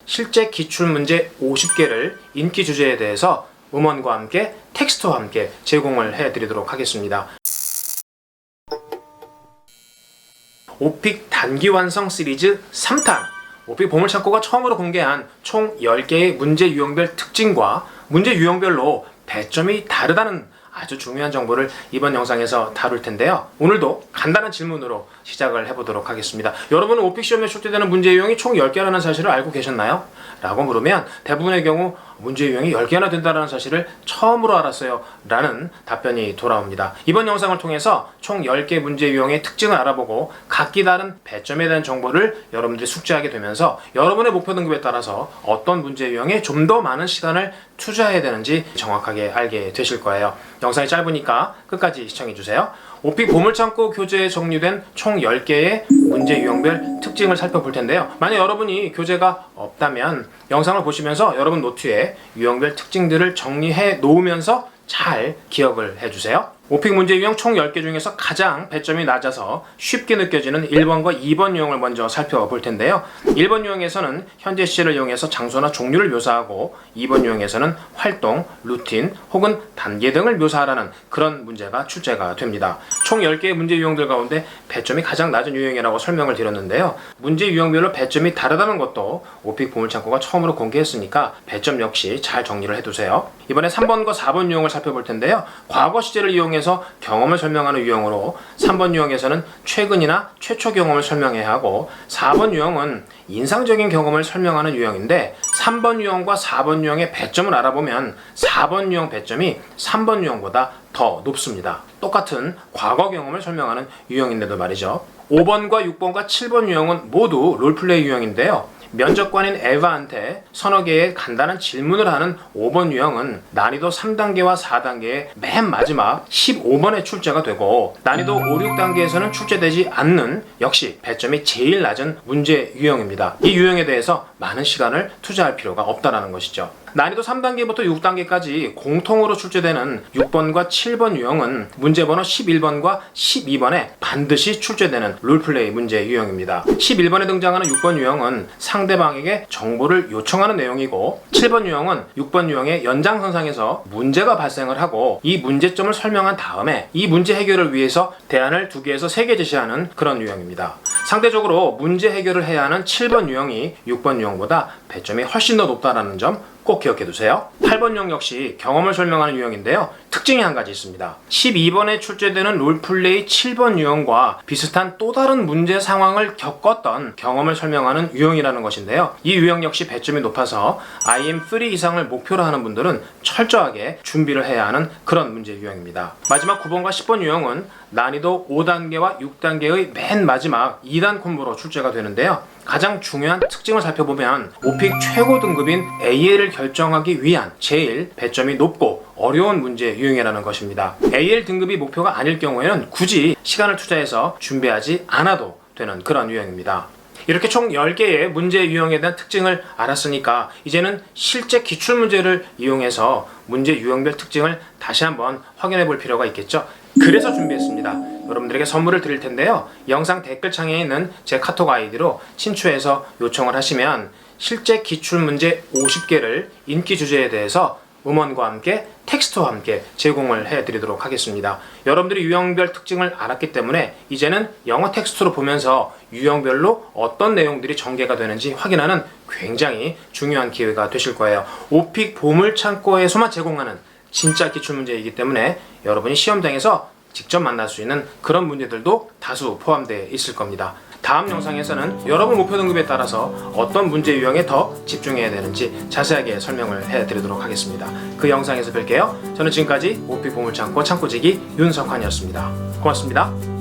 실제 기출문제 50개를 인기 주제에 대해서 음원과 함께 텍스트와 함께 제공을 해드리도록 하겠습니다. 오픽 단기완성 시리즈 3탄, 오픽 보물창고가 처음으로 공개한 총 10개의 문제 유형별 특징과 문제 유형별로 배점이 다르다는 아주 중요한 정보를 이번 영상에서 다룰 텐데요. 오늘도 간단한 질문으로 시작을 해보도록 하겠습니다. 여러분은 오픽 시험에 출제되는 문제 유형이 총 10개라는 사실을 알고 계셨나요? 라고 물으면 대부분의 경우 문제 유형이 10개나 된다는 사실을 처음으로 알았어요 라는 답변이 돌아옵니다. 이번 영상을 통해서 총 10개 문제 유형의 특징을 알아보고 각기 다른 배점에 대한 정보를 여러분들이 숙지하게 되면서 여러분의 목표 등급에 따라서 어떤 문제 유형에 좀 더 많은 시간을 투자해야 되는지 정확하게 알게 되실 거예요. 영상이 짧으니까 끝까지 시청해주세요. 오픽 보물창고 교재에 정리된 총 10개의 문제 유형별 특징을 살펴볼 텐데요. 만약 여러분이 교재가 없다면 영상을 보시면서 여러분 노트에 유형별 특징들을 정리해 놓으면서 잘 기억을 해주세요. 오픽 문제 유형 총 10개 중에서 가장 배점이 낮아서 쉽게 느껴지는 1번과 2번 유형을 먼저 살펴볼 텐데요. 1번 유형에서는 현재 시제를 이용해서 장소나 종류를 묘사하고 2번 유형에서는 활동, 루틴 혹은 단계 등을 묘사하라는 그런 문제가 출제가 됩니다. 총 10개의 문제 유형들 가운데 배점이 가장 낮은 유형이라고 설명을 드렸는데요. 문제 유형별로 배점이 다르다는 것도 오픽 보물창고가 처음으로 공개했으니까 배점 역시 잘 정리를 해두세요. 이번에 3번과 4번 유형을 살펴볼 텐데요. 과거 시제를 이용해서 경험을 설명하는 유형으로 3번 유형에서는 최근이나 최초 경험을 설명해야 하고 4번 유형은 인상적인 경험을 설명하는 유형인데 3번 유형과 4번 유형의 배점을 알아보면 4번 유형 배점이 3번 유형보다 더 높습니다. 똑같은 과거 경험을 설명하는 유형인데도 말이죠. 5번과 6번과 7번 유형은 모두 롤플레이 유형인데요. 면접관인 에바한테 서너 개의 간단한 질문을 하는 5번 유형은 난이도 3단계와 4단계의 맨 마지막 15번에 출제가 되고 난이도 5, 6단계에서는 출제되지 않는 역시 배점이 제일 낮은 문제 유형입니다. 이 유형에 대해서 많은 시간을 투자할 필요가 없다는 것이죠. 난이도 3단계부터 6단계까지 공통으로 출제되는 6번과 7번 유형은 문제번호 11번과 12번에 반드시 출제되는 롤플레이 문제 유형입니다. 11번에 등장하는 6번 유형은 상대방에게 정보를 요청하는 내용이고 7번 유형은 6번 유형의 연장선상에서 문제가 발생을 하고 이 문제점을 설명한 다음에 이 문제 해결을 위해서 대안을 2개에서 3개 제시하는 그런 유형입니다. 상대적으로 문제 해결을 해야 하는 7번 유형이 6번 유형보다 배점이 훨씬 더 높다는 점 꼭 기억해 두세요. 8번 유형 역시 경험을 설명하는 유형인데요. 특징이 한 가지 있습니다. 12번에 출제되는 롤플레이 7번 유형과 비슷한 또 다른 문제 상황을 겪었던 경험을 설명하는 유형이라는 것인데요. 이 유형 역시 배점이 높아서 IM3 이상을 목표로 하는 분들은 철저하게 준비를 해야 하는 그런 문제 유형입니다. 마지막 9번과 10번 유형은 난이도 5단계와 6단계의 맨 마지막 2단 콤보로 출제가 되는데요. 가장 중요한 특징을 살펴보면 오픽 최고 등급인 AL을 결정하기 위한 제일 배점이 높고 어려운 문제 유형이라는 것입니다. AL 등급이 목표가 아닐 경우에는 굳이 시간을 투자해서 준비하지 않아도 되는 그런 유형입니다. 이렇게 총 10개의 문제 유형에 대한 특징을 알았으니까 이제는 실제 기출문제를 이용해서 문제 유형별 특징을 다시 한번 확인해 볼 필요가 있겠죠. 그래서 준비했습니다. 여러분들에게 선물을 드릴 텐데요. 영상 댓글창에 있는 제 카톡 아이디로 친추해서 요청을 하시면 실제 기출문제 50개를 인기 주제에 대해서 음원과 함께 텍스트와 함께 제공을 해드리도록 하겠습니다. 여러분들이 유형별 특징을 알았기 때문에 이제는 영어 텍스트로 보면서 유형별로 어떤 내용들이 전개가 되는지 확인하는 굉장히 중요한 기회가 되실 거예요. 오픽 보물창고에서만 제공하는 진짜 기출문제이기 때문에 여러분이 시험장에서 직접 만날 수 있는 그런 문제들도 다수 포함되어 있을 겁니다. 다음 영상에서는 여러분 목표 등급에 따라서 어떤 문제 유형에 더 집중해야 되는지 자세하게 설명을 해드리도록 하겠습니다. 그 영상에서 뵐게요. 저는 지금까지 오픽 보물창고 창고지기 윤석환이었습니다. 고맙습니다.